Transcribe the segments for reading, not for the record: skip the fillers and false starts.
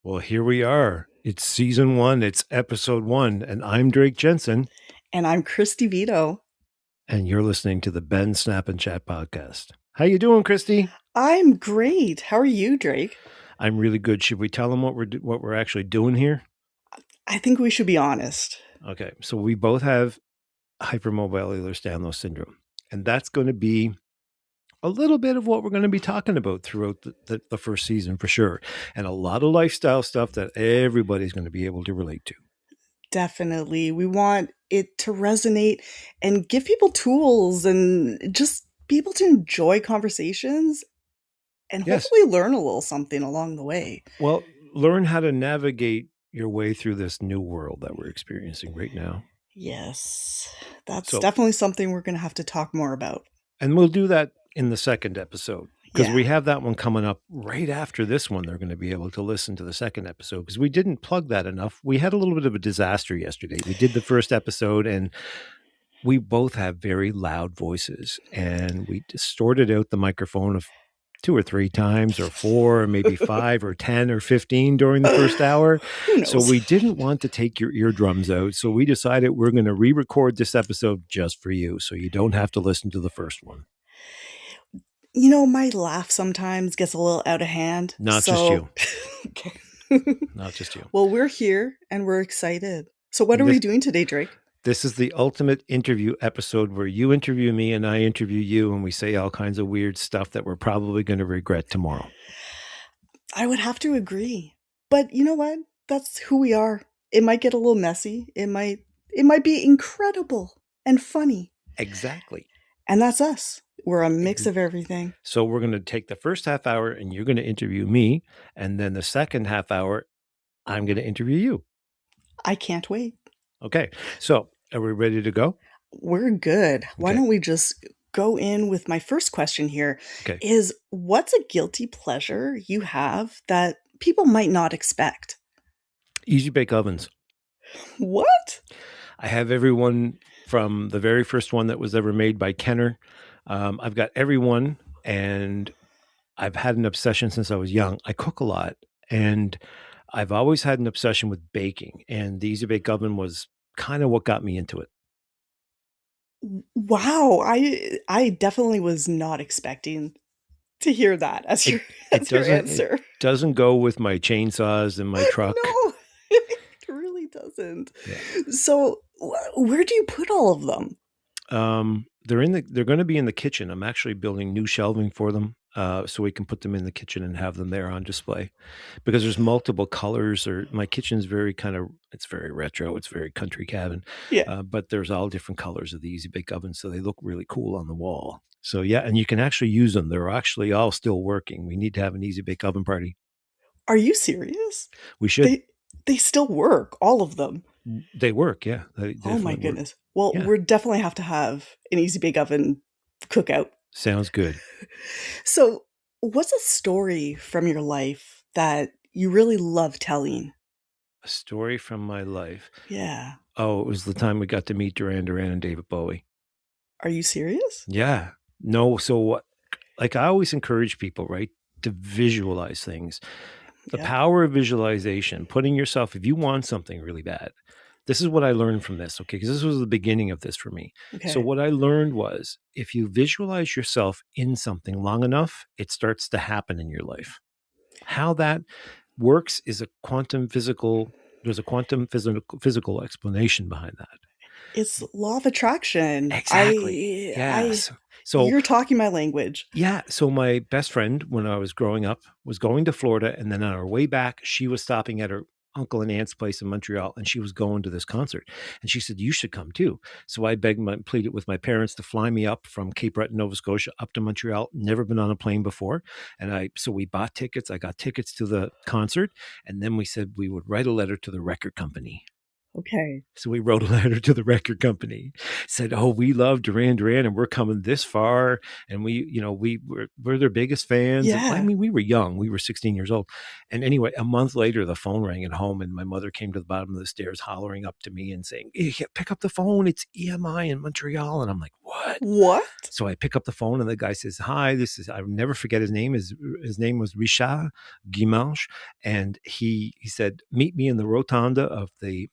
Well, here we are. It's season one. It's episode one, and I'm Drake Jensen, And I'm Cristie Vito. and you're listening to the Ben Snap and Chat podcast. How you doing, Christy? I'm great. How are you, Drake? I'm really good. Should we tell them what we're actually doing here? I think we should be honest. Okay, so we both have hypermobile Ehlers-Danlos syndrome, and that's going to be a little bit of what we're going to be talking about throughout the first season for sure, and a lot of lifestyle stuff that everybody's going to be able to relate to. Definitely. We want it to resonate and give people tools and just be able to enjoy conversations and Yes. hopefully learn a little something along the way. Well, learn how to navigate your way through this new world that we're experiencing right now. Yes, that's So, definitely something we're going to have to talk more about. and we'll do that in the second episode because Yeah. we have that one coming up right after this one. They're going to be able to listen to the second episode because we didn't plug that enough. We had a little bit of a disaster yesterday. We did the first episode and we both have very loud voices and we distorted out the microphone of 2 or 3 times or 4 or maybe 5 or 10 or 15 during the first hour. Who So knows? we didn't want to take your eardrums out. So we decided we're going to re-record this episode just for you so you don't have to listen to the first one. You know, my laugh sometimes gets a little out of hand. Not just So, you. okay. Not just you. Well, we're here and we're excited. So, what are we This doing today, Drake? this is the ultimate interview episode where you interview me and I interview you and we say all kinds of weird stuff that we're probably going to regret tomorrow. I would have to agree. But you know what? That's who we are. It might get a little messy. It might be incredible and funny. Exactly. And that's us. We're a mix of everything. So we're going to take the first half hour and you're going to interview me. And then the second half hour, I'm going to interview you. I can't wait. Okay. So are we ready to go? We're good. Why Okay. don't we just go in with my first question here Okay. is what's a guilty pleasure you have that people might not expect? Easy bake ovens. What? I have every one from the very first one that was ever made by Kenner. I've got every one and I've had an obsession since I was young. I cook a lot and I've always had an obsession with baking, and the Easy Bake Oven was kind of what got me into it. Wow, I definitely was not expecting to hear that as It your it as your doesn't it answer. doesn't go with my chainsaws and my truck. No, it really doesn't. Yeah. So, where do you put all of them? They're going to be in the kitchen. I'm actually building new shelving for them, so we can put them in the kitchen and have them there on display. Because there's multiple colors. Or my kitchen's it's very retro. It's very country cabin, Yeah. but there's all different colors of the Easy Bake Oven, so they look really cool on the wall. So yeah, and you can actually use them. They're actually all still working. We need to have an Easy Bake Oven party. Are you serious? We should. They still work, all of them. They work. Yeah, they Oh my definitely work. goodness. Well, Yeah, we're definitely have to have an Easy Bake Oven cookout. sounds good. So, what's a story from your life that you really love telling? A story from my life. Yeah. Oh, it was the time we got to meet Duran Duran and David Bowie. Are you serious? Yeah. No, so like I always encourage people, right, to visualize things. The Yeah. power of visualization, putting yourself, if you want something really bad, this is what I learned from this, okay? Because this was the beginning of this for me. So Okay. what I learned was if you visualize yourself in something long enough, it starts to happen in your life. How that works is there's a quantum physical explanation behind that. It's law of attraction. Exactly. Yes. So You're talking my language. yeah. So my best friend, when I was growing up, was going to Florida, and then on our way back, she was stopping at her uncle and aunt's place in Montreal, and she was going to this concert. And she said, "You should come too." So I pleaded with my parents to fly me up from Cape Breton, Nova Scotia, up to Montreal. Never been on a plane before, and so we bought tickets. I got tickets to the concert, and then we said we would write a letter to the record company. Okay. So we wrote a letter to the record company, said, "Oh, we love Duran Duran, and we're coming this far, and we're their biggest fans." And I Yeah. mean, we were young; we were 16 years old. And anyway, a month later, the phone rang at home, and my mother came to the bottom of the stairs, hollering up to me and saying, "Yeah, pick up the phone. It's EMI in Montreal." And I'm like, "What?" What? So I pick up the phone, and the guy says, "Hi, this is." I'll never forget his name. His name was Richard Guimanche, and he said, "Meet me in the rotunda of the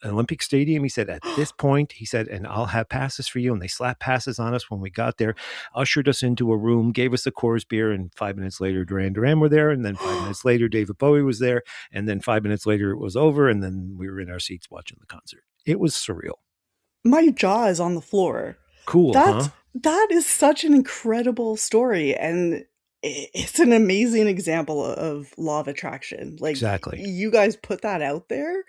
Olympic Stadium." He said, "At this point," he said, "and I'll have passes for you." And they slapped passes on us when we got there, ushered us into a room, gave us a Coors beer, and 5 minutes later, Duran Duran were there, and then 5 minutes later, David Bowie was there, and then 5 minutes later, it was over, and then we were in our seats watching the concert. It was surreal. My jaw is on the floor. Cool, huh? That is such an incredible story, and it's an amazing example of law of attraction. Like, Exactly. you guys put that out there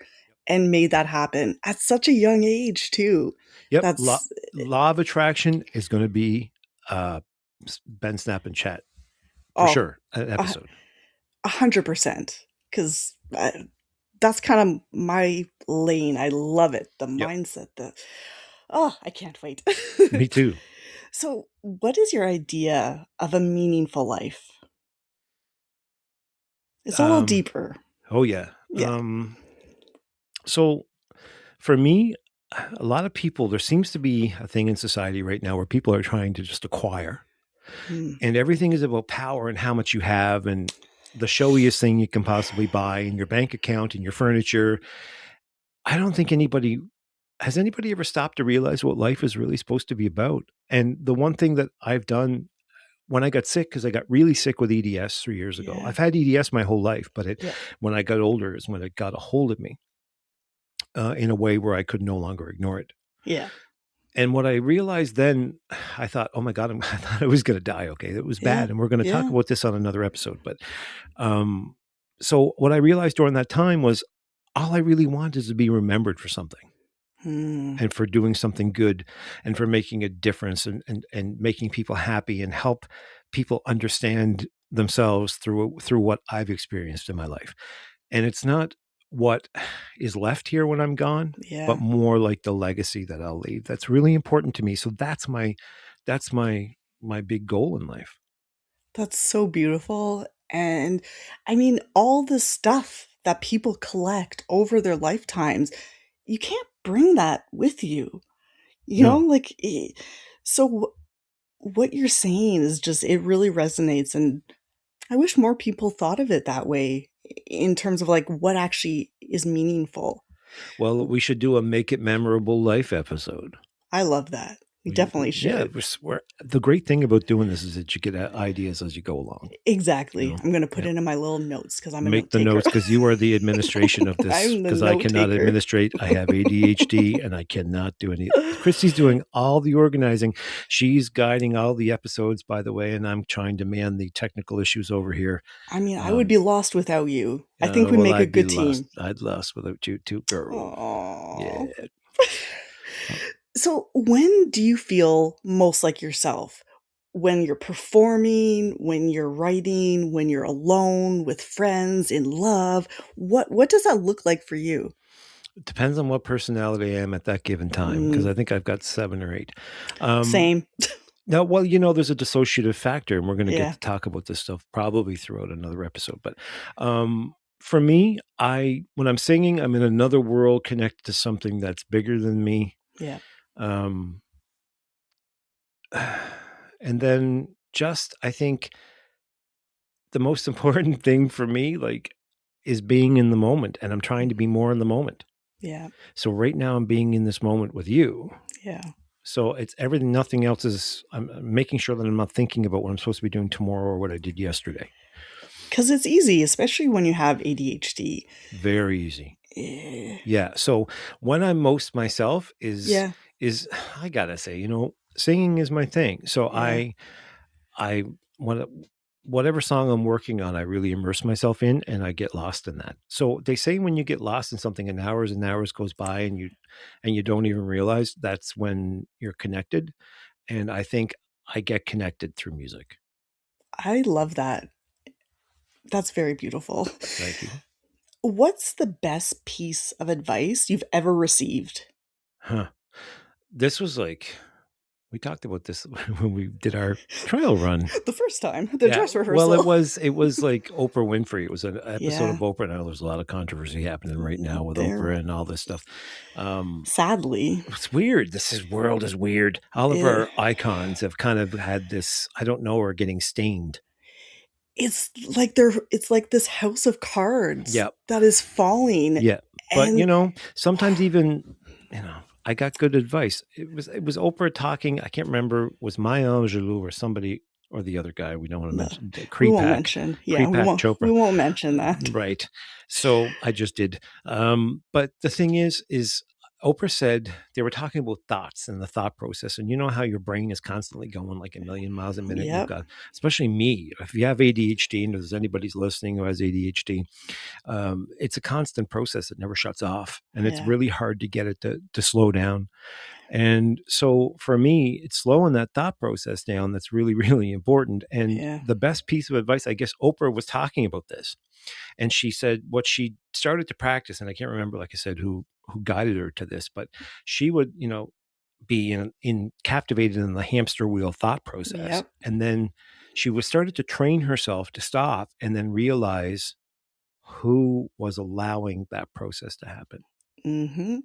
and made that happen at such a young age too. Yep. That's Law of attraction is going to be uh, Ben Snap and Chat for oh, sure. An a episode. 100%, 'cause that's kind of my lane. I love it. The Yep. mindset, oh, I can't wait. Me too. So, what is your idea of a meaningful life? It's a little Um, deeper. oh yeah. Yeah. So for me, a lot of people, there seems to be a thing in society right now where people are trying to just acquire, Mm, and everything is about power and how much you have and the showiest thing you can possibly buy in your bank account and your furniture. I don't think anybody has anybody ever stopped to realize what life is really supposed to be about. And the one thing that I've done when I got sick, because I got really sick with EDS 3 years ago. yeah. I've had EDS my whole life, but Yeah. when I got older is when it got a hold of me in a way where I could no longer ignore it. Yeah. And what I realized then, I thought, oh my God, I thought I was going to die. Okay, it was Yeah. bad. And we're going to talk Yeah. about this on another episode. But um, so what I realized during that time was all I really wanted is to be remembered for something Mm, and for doing something good and for making a difference and making people happy and help people understand themselves through what I've experienced in my life. And it's not what is left here when I'm gone, but yeah. more like the legacy that I'll leave. That's really important to me. So that's my big goal in life. That's so beautiful. And I mean, all the stuff that people collect over their lifetimes, you can't bring that with you. You know, No. like, so what you're saying is just, it really resonates. And I wish more people thought of it that way in terms of like what actually is meaningful. Well, we should do a make it memorable life episode. I love that. We definitely Yeah, should. the great thing about doing this is that you get ideas as you go along. You Exactly. know, I'm going to put yeah. it in my little notes because I'm a Make note the taker. notes because you are the administration of this. I'm the Because I note cannot taker. administrate. I have ADHD and I cannot do any. Christy's doing all the organizing. She's guiding all the episodes, by the way, and I'm trying to man the technical issues over here. I mean, I would be lost without you. I think we Well, make a I'd be good lost. team. I'd lost without you too, girl. Yeah. Aww. So, when do you feel most like yourself? When you're performing, when you're writing, when you're alone with friends, in love? What does that look like for you? It depends on what personality I am at that given time because Mm, I think I've got 7 or 8. Um, same. Now, well, there's a dissociative factor, and we're going to get Yeah. to talk about this stuff probably throughout another episode. But for me, when I'm singing, I'm in another world connected to something that's bigger than me. Yeah. Um, and then I think the most important thing for me, like, is being in the moment, and I'm trying to be more in the moment. Yeah. So right now, I'm being in this moment with you. Yeah. So it's everything, nothing else is, I'm making sure that I'm not thinking about what I'm supposed to be doing tomorrow or what I did yesterday. Because it's easy, especially when you have ADHD. Very easy. Eh, Yeah. So when I'm most myself yeah. is I gotta say, singing is my thing. So Yeah. I when whatever song I'm working on, I really immerse myself in and I get lost in that. So they say when you get lost in something and hours goes by and you don't even realize that's when you're connected. And I think I get connected through music. I love that. That's very beautiful. Thank you. What's the best piece of advice you've ever received? Huh. This was like we talked about this when we did our trial run. The first time, the Yeah, dress well, rehearsal. it was like Oprah Winfrey. It was an episode of Yeah, Oprah. Now there's a lot of controversy happening right now with there. Oprah and all this stuff. Um, Sadly, it's weird. World is weird. All of eh, our icons have kind of had this. I don't know, are getting stained. it's like this house of cards Yeah, that is falling, yeah. But and sometimes even I got good advice. It was Oprah talking. I can't remember, was Maya Angelou or somebody or the other guy we don't want to no, mention, we won't Kripak, mention. Yeah, Kripak we Chopra. won't mention that. Right. So I just did. But the thing is Oprah said they were talking about thoughts and the thought process. And you know how your brain is constantly going like a million miles a minute. You've Yep. got, especially me, if you have ADHD, and if there's anybody's listening who has ADHD, it's a constant process that never shuts off. And it's Yeah. really hard to get it to slow down. And so for me, it's slowing that thought process down that's really, really important. And Yeah. the best piece of advice, I guess Oprah was talking about this. And she said what she started to practice, and I can't remember, like I said, who guided her to this, but she would, be in captivated in the hamster wheel thought process. Yep. And then she was started to train herself to stop and then realize who was allowing that process to happen. Mm-hmm.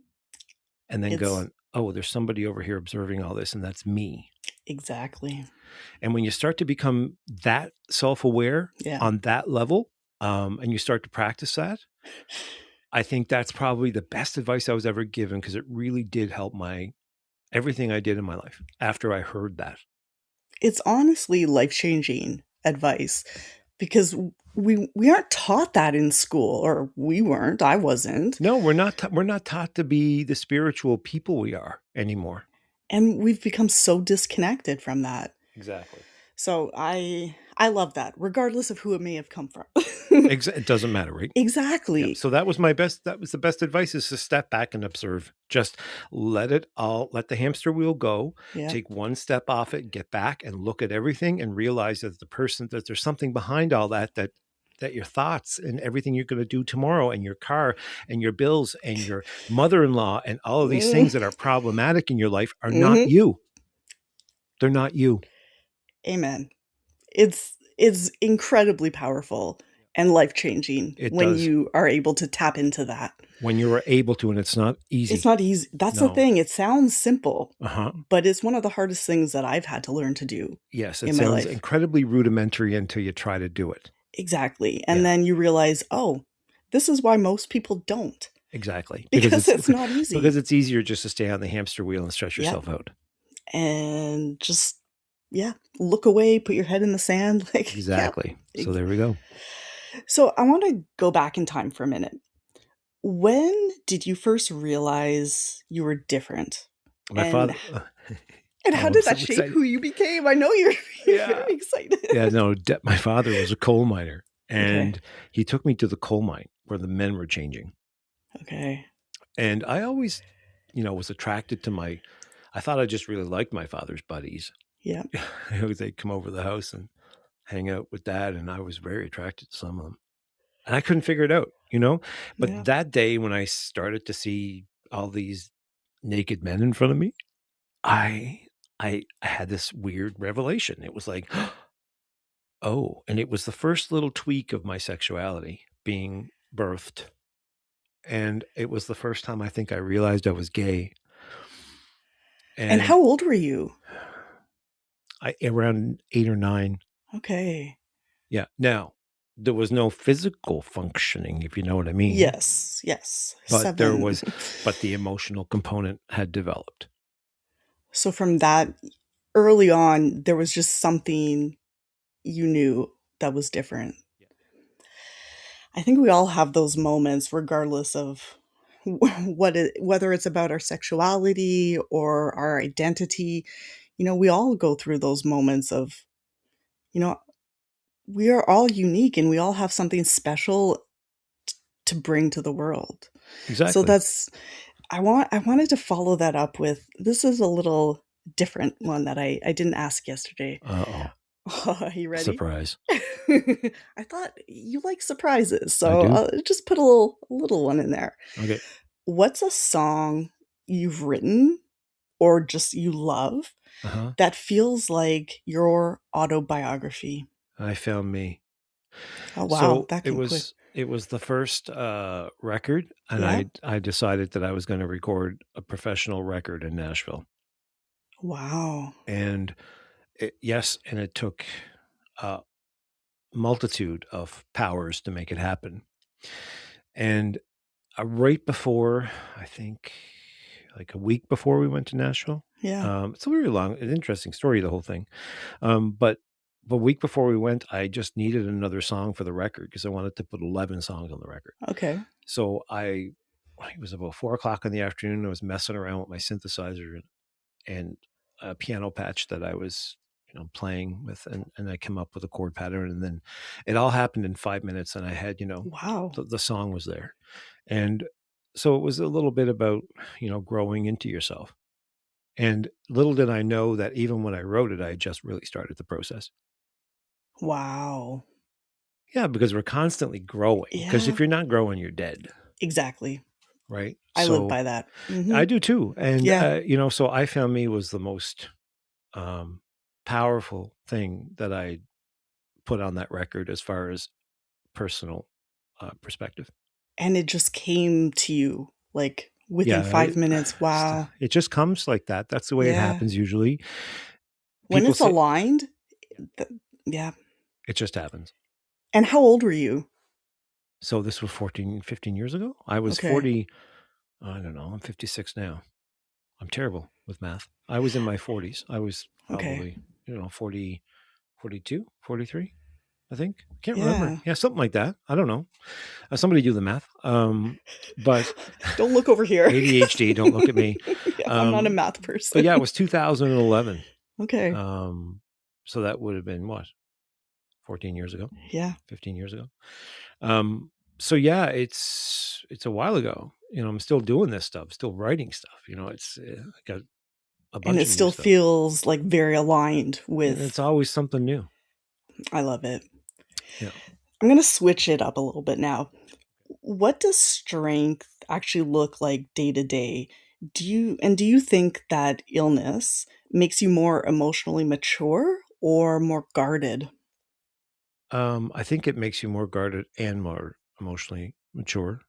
And then It's going, oh, there's somebody over here observing all this, and that's me. exactly. And when you start to become that self-aware Yeah. on that level, and you start to practice that, I think that's probably the best advice I was ever given, because it really did help everything I did in my life after I heard that. It's honestly life-changing advice because we aren't taught that in school, or we weren't. I wasn't. No, we're not taught to be the spiritual people we are anymore. And we've become so disconnected from that. Exactly. So I love that, regardless of who it may have come from. It doesn't matter, right? Yep. Exactly. So that was the best advice, is to step back and observe. Just let the hamster wheel go, Yeah. take one step off it, get back and look at everything and realize that there's something behind all that your thoughts and everything you're going to do tomorrow, and your car and your bills and your mother-in-law and all of these things that are problematic in your life are not Mm-hmm. you. They're not you. Amen. It's incredibly powerful and life-changing It when does, you are able to tap into that. when you're able to, and it's not It's easy. not easy. That's the No. thing. It sounds simple, Uh-huh. but it's one of the hardest things that I've had to learn to do Yes, it in my sounds life. incredibly rudimentary until you try to do it. Exactly. And Yeah. then you realize, oh, this is why most people don't. Exactly. Because it's not easy. Because it's easier just to stay on the hamster wheel and stress Yeah. yourself out. And just look away, put your head in the sand. Like, Exactly. yeah. So there we go. So I want to go back in time for a minute. When did you first realize you were different? My And father. and how did I'm that so shape excited. who you became? I know you're Yeah. very excited. Yeah, no, my father was a coal miner, and Okay. he took me to the coal mine where the men were changing. Okay. And I always, was attracted to I thought I just really liked my father's buddies. Yeah. They'd come over the house and hang out with Dad, and I was very attracted to some of them. And I couldn't figure it out, But Yeah. that day when I started to see all these naked men in front of me, I had this weird revelation. It was like, oh, and it was the first little tweak of my sexuality being birthed. And it was the first time I think I realized I was gay. And how old were you? Around 8 or 9. Okay. Yeah. Now, there was no physical functioning, if you know what I mean. Yes. Yes. But 7. but the emotional component had developed. So from that early on, there was just something you knew that was different. Yeah. I think we all have those moments, regardless of whether it's about our sexuality or our identity. We all go through those moments of, we are all unique and we all have something special to bring to the world. So Exactly. I wanted to follow that up with, this is a little different one that I didn't ask yesterday. Uh-oh. Are you ready? Surprise. I thought you like surprises, I so do. I'll just put a little one in there. Okay. What's a song you've written or just you love Uh-huh. that feels like your autobiography? I found me. Oh, wow, So that it came quick. was it was the first record, and Yeah? I decided that I was going to record a professional record in Nashville. Wow. And yes, and it took a multitude of powers to make it happen. And right before, I think, like a week before we went to Nashville, Yeah. it's a very long, an interesting story, the whole thing. But a week before we went, I just needed another song for the record because I wanted to put 11 songs on the record. Okay. So it was about 4 o'clock in the afternoon. I was messing around with my synthesizer and a piano patch that I was, playing with, and I came up with a chord pattern, and then it all happened in 5 minutes, and I had, Wow. the song was there, and so it was a little bit about, growing into yourself. And little did I know that even when I wrote it, I had just really started the process. Wow. Yeah, because we're constantly growing. Because Yeah, if you're not growing, you're dead, exactly. right? I live So by that. I do too. And, Yeah. so I Found Me was the most um, powerful thing that I put on that record as far as personal perspective. And it just came to you, like, within Yeah, 5 minutes. Wow. it just comes like that. That's the way it Yeah. happens usually. When People it's say aligned, th yeah. it just happens. And how old were you? So this was 14, 15 years ago. I was Okay. 40. I don't know. I'm 56 now. I'm terrible with math. I was in my 40s. I was Okay. probably, 40, 42, 43, I think. I can't remember. Yeah. Yeah, something like that. I don't know. Somebody do the math. But Don't look over here. ADHD, don't look at me. Yeah, I'm not a math But person. yeah, it was 2011. Okay. So that would have been what, 14 years ago, Yeah. 15 years ago. So yeah, it's a while ago. I'm still doing this stuff, still writing stuff. I got a And bunch it of new still stuff, feels, like, very aligned and it's with always something new. I love it. Yeah. I'm gonna switch it up a little bit now. What does strength actually look like day to day? Do you think that illness makes you more emotionally mature or more guarded? I think it makes you more guarded and more emotionally mature.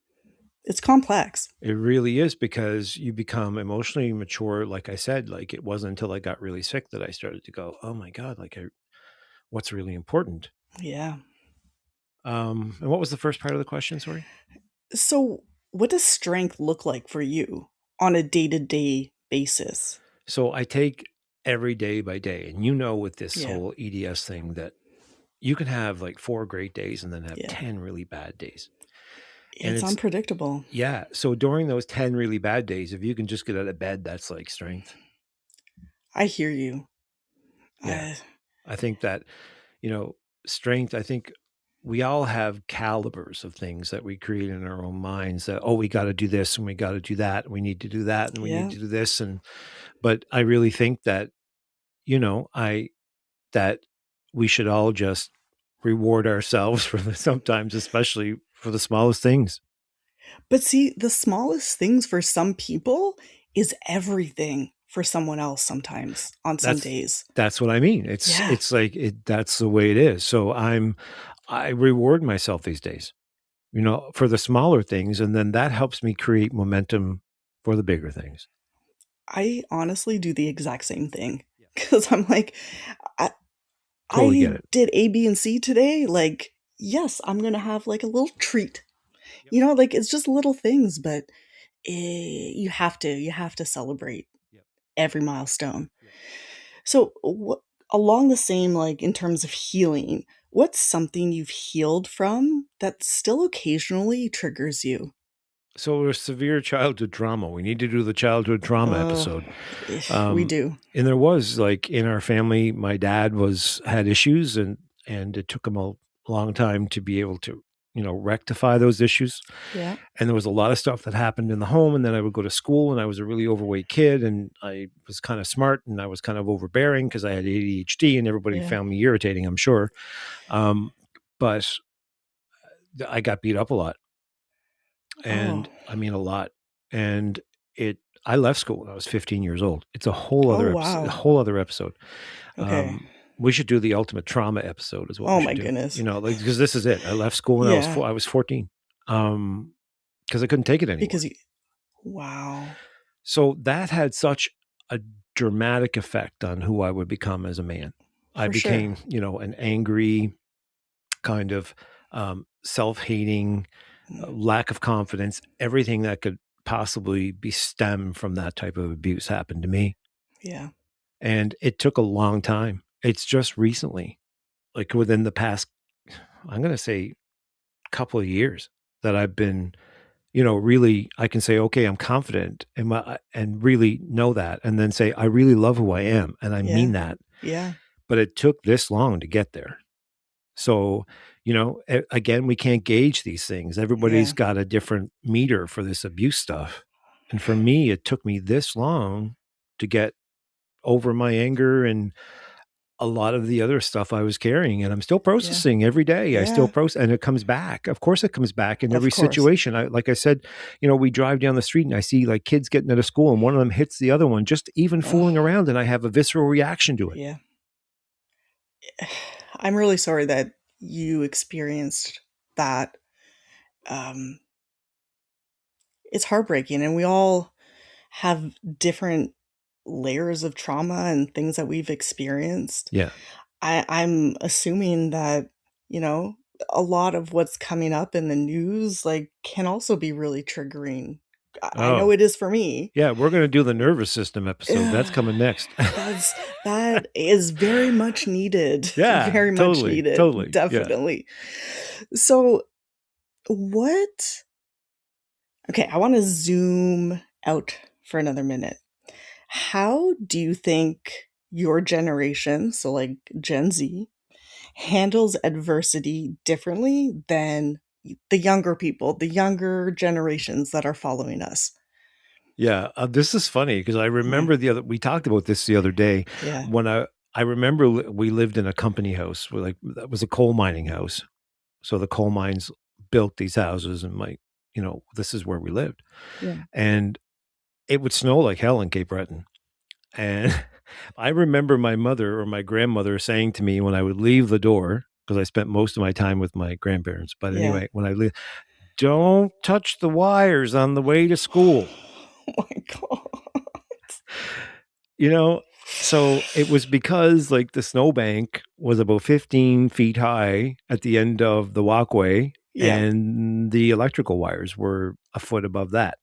It's complex. It really is, because you become emotionally mature. Like I said, like it wasn't until I got really sick that I started to go, oh my God, what's really important? Yeah. And what was the first part of the question? Sorry. So, what does strength look like for you on a day-to-day basis? So I take every day by day, and with this Yeah. whole EDS thing that you can have like 4 great days and then have Yeah. 10 really bad days. And It's unpredictable. yeah. So during those 10 really bad days, if you can just get out of bed, that's like strength. I hear you. Yeah. I I think that, you know, strength, I think we all have calibers of things that we create in our own minds that, oh, we got to do this and we got to do that. And we need to do that and we need yeah. to do this. But I really think that, that we should all just reward ourselves for sometimes, especially for the smallest things. But see, the smallest things for some people is everything for someone else sometimes on some That's days. that's what I mean. It's Yeah. it's like that's the way it is. So I reward myself these days, for the smaller things, and then that helps me create momentum for the bigger things. I honestly do the exact same thing because I'm like, I, Totally get I it. did A, B, and C today. Like, yes, I'm going to have like a little treat. Yep. Like it's just little things, but you have to celebrate Yep. every milestone. Yep. So, along the same, like in terms of healing, what's something you've healed from that still occasionally triggers you? So a severe childhood trauma. We need to do the childhood trauma Uh, episode. we do. And there was, like, in our family, my dad had issues, and it took him a long time to be able to rectify those issues. Yeah. And there was a lot of stuff that happened in the home. And then I would go to school, and I was a really overweight kid, and I was kind of smart, and I was kind of overbearing because I had ADHD, and everybody Yeah. found me irritating, I'm sure. But I got beat up a lot. Oh. And I mean, a lot. And I left school when I was 15 years old. It's a whole Oh, other episode, a wow. whole other episode. Okay. We should do the ultimate trauma episode is what Oh we my should do. goodness. Because this is it. I left school when Yeah. I was 14. Because I couldn't take it anymore. Wow. So that had such a dramatic effect on who I would become as a man. I For sure. became, an angry, kind of self-hating, lack of confidence. Everything that could possibly be stemmed from that type of abuse happened to me. Yeah. And it took a long time. It's just recently, like within the past, I'm going to say, couple of years, that I've been, really, I can say, okay, I'm confident and really know that. And then say, I really love who I am. And I mean that. Yeah. But it took this long to get there. So, again, we can't gauge these things. Everybody's got a different meter for this abuse stuff. And for me, it took me this long to get over my anger and a lot of the other stuff I was carrying, and I'm still processing every day. I still process, and it comes back. Of course, it comes back in every situation. Like I said, we drive down the street and I see like kids getting out of school, and one of them hits the other one, just even fooling around, and I have a visceral reaction to it. Yeah. I'm really sorry that you experienced that. It's heartbreaking, and we all have different layers of trauma and things that we've experienced. Yeah. I'm assuming that, a lot of what's coming up in the news, like, can also be really triggering. I know it is for me. Yeah, we're going to do the nervous system episode. That's coming next. That is very much needed. Yeah, very much needed. Totally. Definitely. Yeah. So what? Okay, I want to zoom out for another minute. How do you think your generation, so like Gen Z, handles adversity differently than the younger people, the younger generations that are following us? Yeah, this is funny because I remember we talked about this the other day. Yeah. When I remember we lived in a company house that was a coal mining house. So the coal mines built these houses, and this is where we lived. Yeah. And it would snow like hell in Cape Breton. And I remember my mother or my grandmother saying to me when I would leave the door, because I spent most of my time with my grandparents. But anyway, when I leave, don't touch the wires on the way to school. Oh my God. So it was because like the snowbank was about 15 feet high at the end of the walkway, and the electrical wires were a foot above that.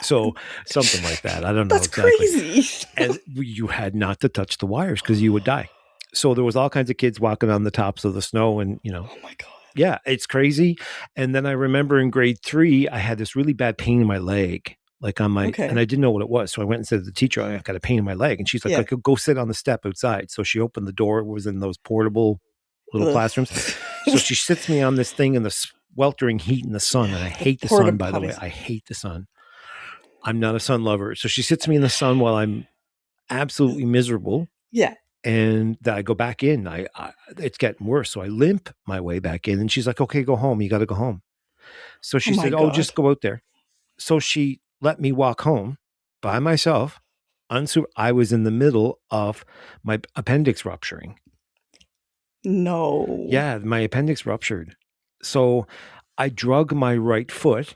So something like that. I don't know. That's exactly. Crazy. And you had not to touch the wires because you would die. So there was all kinds of kids walking on the tops of the snow, and Oh my God. Yeah, it's crazy. And then I remember in grade 3, I had this really bad pain in my leg, like on my, and I didn't know what it was. So I went and said to the teacher, I got a pain in my leg. And she's like, go sit on the step outside. So she opened the door. It was in those portable little classrooms. So she sits me on this thing in the sweltering heat in the sun. And I hate the sun, by the way. I hate the sun. I'm not a sun lover. So she sits me in the sun while I'm absolutely miserable. Yeah. And then I go back in. It's getting worse. So I limp my way back in. And she's like, okay, go home. You got to go home. So she said, God. Just go out there. So she let me walk home by myself. I was in the middle of my appendix rupturing. No. Yeah, my appendix ruptured. So I drug my right foot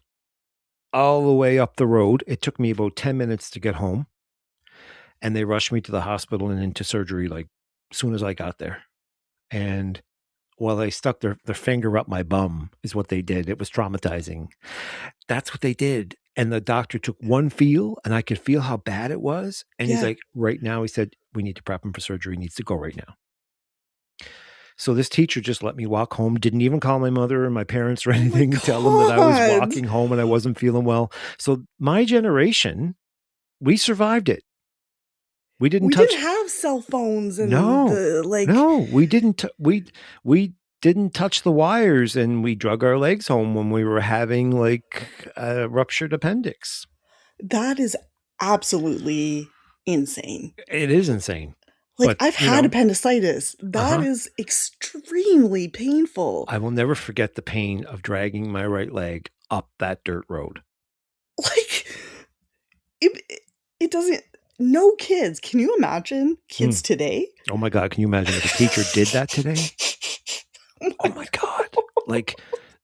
all the way up the road. It took me about 10 minutes to get home. And they rushed me to the hospital and into surgery like as soon as I got there. And they stuck their finger up my bum is what they did. It was traumatizing. That's what they did. And the doctor took one feel, and I could feel how bad it was. And he's like, right now, he said, we need to prep him for surgery. He needs to go right now. So this teacher just let me walk home, didn't even call my mother or my parents or anything, tell them that I was walking home and I wasn't feeling well. So my generation, we survived it. We didn't have cell phones and no, we didn't. We didn't touch the wires, and we drug our legs home when we were having like a ruptured appendix. That is absolutely insane. It is insane. Like, But, I've had appendicitis. That uh-huh. is extremely painful. I will never forget the pain of dragging my right leg up that dirt road. Like, it doesn't. No kids. Can you imagine kids today? Oh my God. Can you imagine if a teacher did that today? Oh my God. Like,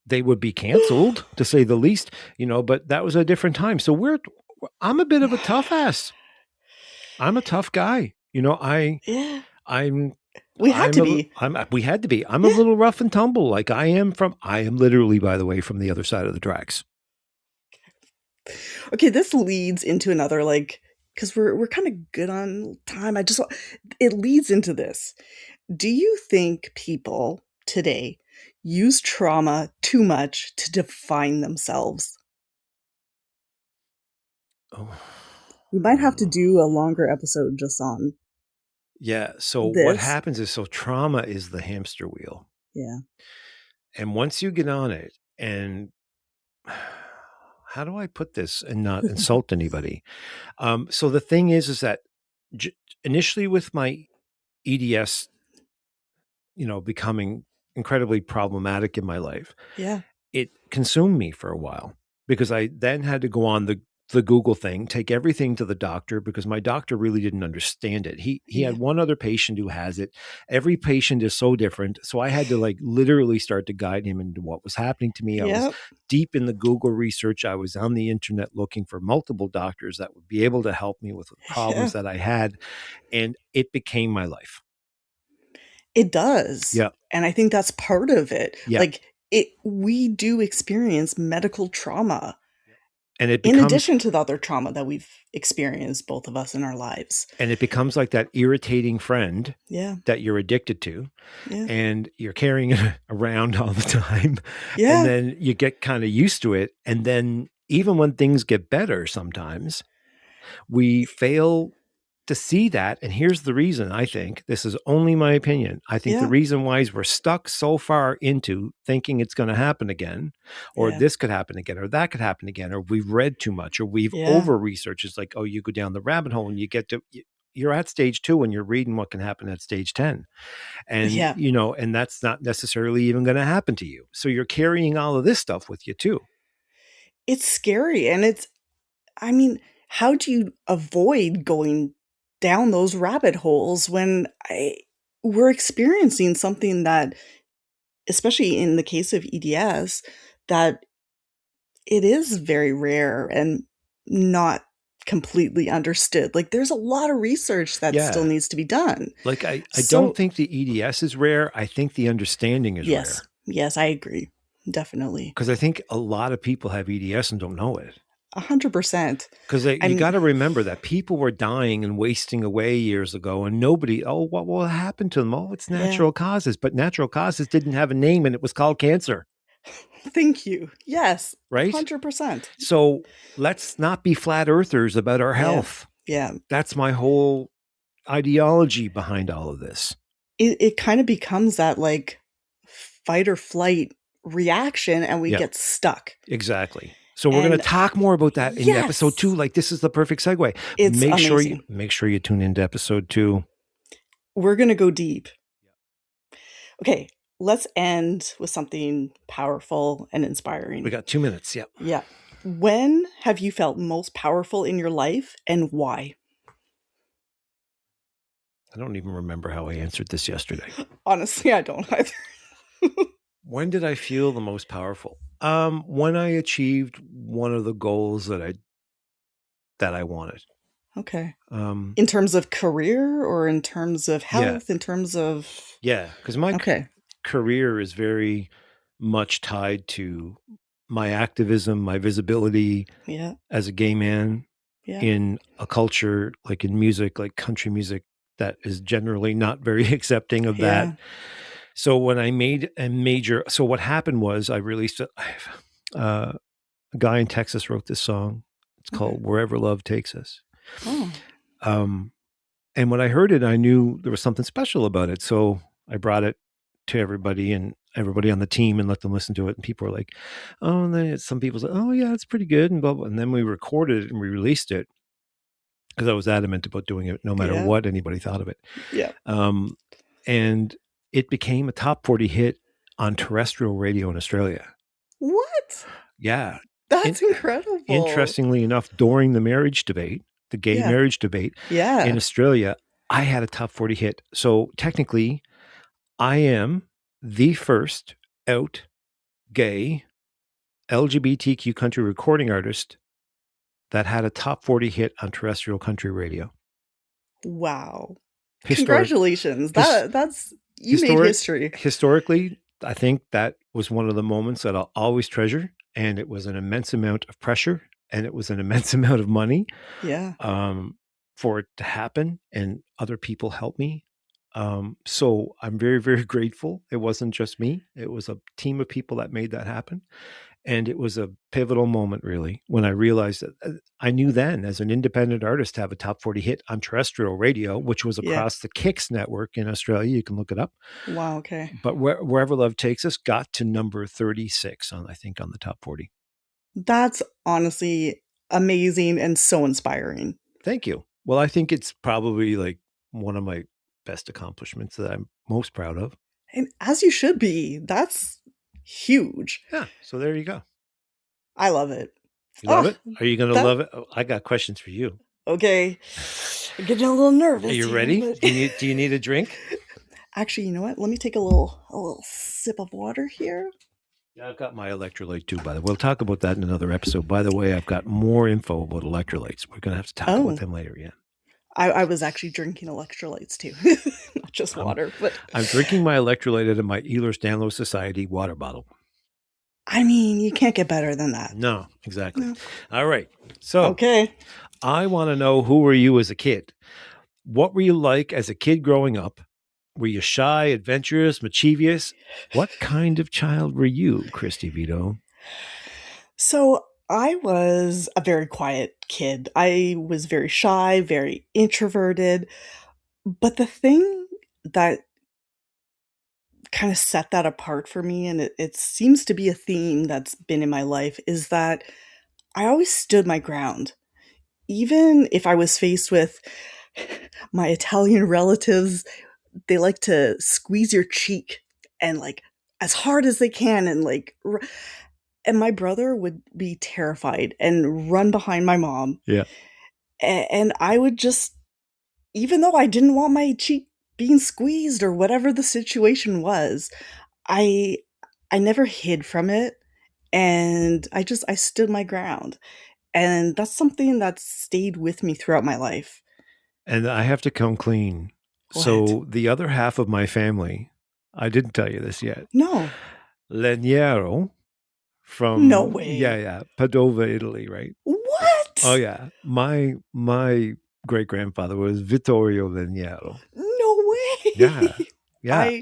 they would be canceled, to say the least, but that was a different time. So I'm a bit of a tough ass. I'm a tough guy. Yeah. I'm We had to be. we had to be. I'm a Yeah. little rough and tumble. Like I am literally, by the way, from the other side of the tracks. Okay, this leads into another, like, because we're kind of good on time. It leads into this. Do you think people today use trauma too much to define themselves? Oh. We might have to do a longer episode just on Yeah. So what this. happens is, trauma is the hamster wheel. Yeah. And once you get on it, and how do I put this and not insult anybody? So the thing is that initially with my EDS, becoming incredibly problematic in my life, Yeah. it consumed me for a while, because I then had to go on the Google thing, take everything to the doctor, because my doctor really didn't understand it. He Yeah. had one other patient who has it. Every patient is so different. So I had to like literally start to guide him into what was happening to me. I was Yep. deep in the Google research. I was on the internet looking for multiple doctors that would be able to help me with the problems Yeah. that I had. And it became my life. It does. Yeah. And I think that's part of it. Yeah. Like, we do experience medical trauma. And it In becomes, addition to the other trauma that we've experienced, both of us in our lives. and it becomes like that irritating friend Yeah. that you're addicted to, Yeah. and you're carrying it around all the time. Yeah. And then you get kind of used to it. And then even when things get better, sometimes we fail to see that. And here's the reason. I think this is only my opinion. I think the Yeah. reason why is we're stuck so far into thinking it's going to happen again, or Yeah. this could happen again, or that could happen again, or we've read too much, or we've Yeah. over researched. It's like, oh, you go down the rabbit hole and you're at stage 2 and you're reading what can happen at stage 10. And, Yeah. and that's not necessarily even going to happen to you. So you're carrying all of this stuff with you too. It's scary. And I mean, how do you avoid going down those rabbit holes when we're experiencing something that, especially in the case of EDS, that it is very rare and not completely understood. Like, there's a lot of research that still needs to be done. Like, I don't think the EDS is rare. I think the understanding is rare. Yes, I agree. Definitely. Because I think a lot of people have EDS and don't know it. 100%. Because you got to remember that people were dying and wasting away years ago, and nobody, what will happen to them? Oh, it's natural causes. But natural causes didn't have a name, and it was called cancer. Thank you. Yes. Right? 100%. So let's not be flat earthers about our health. Yeah. That's my whole ideology behind all of this. It kind of becomes that like fight or flight reaction, and we get stuck. Exactly. So we're going to talk more about that in episode 2. Like, this is the perfect segue. It's amazing. Make sure you tune into episode 2. We're going to go deep. Okay, let's end with something powerful and inspiring. We got 2 minutes. Yep. Yeah. When have you felt most powerful in your life, and why? I don't even remember how I answered this yesterday. Honestly, I don't either. When did I feel the most powerful? When I achieved one of the goals that I wanted. Okay. In terms of career, or in terms of health, in terms of... Yeah, because my career is very much tied to my activism, my visibility as a gay man in a culture, like in music, like country music, that is generally not very accepting of that. So when I made a major, so what happened was I released a guy in Texas wrote this song. It's called Wherever Love Takes Us. Oh. And when I heard it, I knew there was something special about it. So I brought it to everybody, and everybody on the team and let them listen to it. And people were like, oh, and then some people said, oh yeah, it's pretty good, and blah, blah. And then we recorded it and we released it because I was adamant about doing it no matter Yeah. what anybody thought of it. Yeah. And it became a top 40 hit on terrestrial radio in Australia. What? Yeah. That's incredible. Interestingly enough, during the marriage debate, the gay Yeah. marriage debate in Yeah. Australia, I had a top 40 hit. So technically, I am the first out gay LGBTQ country recording artist that had a top 40 hit on terrestrial country radio. Wow. Historic, Congratulations. his, That's you made history. historically, I think that was one of the moments that I'll always treasure. And it was an immense amount of pressure and it was an immense amount of money Yeah. for it to happen. And other people helped me. So I'm very, very grateful. It wasn't just me. It was a team of people that made that happen. And it was a pivotal moment, really, when I realized that I knew then as an independent artist to have a top 40 hit on terrestrial radio, which was Yeah. across the Kicks network in Australia. You can look it up. Wow. Okay. But Wherever Love Takes Us got to number 36 on, I think, on the top 40. That's honestly amazing and so inspiring. Thank you. Well, I think it's probably like one of my best accomplishments that I'm most proud of. And as you should be. That's huge. Yeah. So there you go. I love it. You love it? Are you going to love it? Oh, I got questions for you. Okay. I'm getting a little nervous. Are you here, ready? but- Do you need a drink? Actually, you know what? Let me take a little sip of water here. Yeah, I've got my electrolyte too, by the way. We'll talk about that in another episode. By the way, I've got more info about electrolytes. We're going to have to talk about them later, yeah. I was actually drinking electrolytes too, not just water. But I'm drinking my electrolyte out of my Ehlers-Danlos Society water bottle. I mean, you can't get better than that. No, exactly. No. All right. So, okay. I want to know, who were you as a kid? What were you like as a kid growing up? Were you shy, adventurous, mischievous? What kind of child were you, Cristie Vito? So I was a very quiet kid. I was very shy, very introverted. But the thing that kind of set that apart for me, and it seems to be a theme that's been in my life, is that I always stood my ground. Even if I was faced with my Italian relatives, they like to squeeze your cheek and like as hard as they can and like and my brother would be terrified and run behind my mom. Yeah. And I would just, even though I didn't want my cheek being squeezed or whatever the situation was, I never hid from it. And I stood my ground. And that's something that stayed with me throughout my life. And I have to come clean. What? So the other half of my family, I didn't tell you this yet. No. Legnero from No way. Yeah, Padova, Italy, right? What? Oh yeah. My great grandfather was Vittorio Legnero. No way. Yeah. Yeah.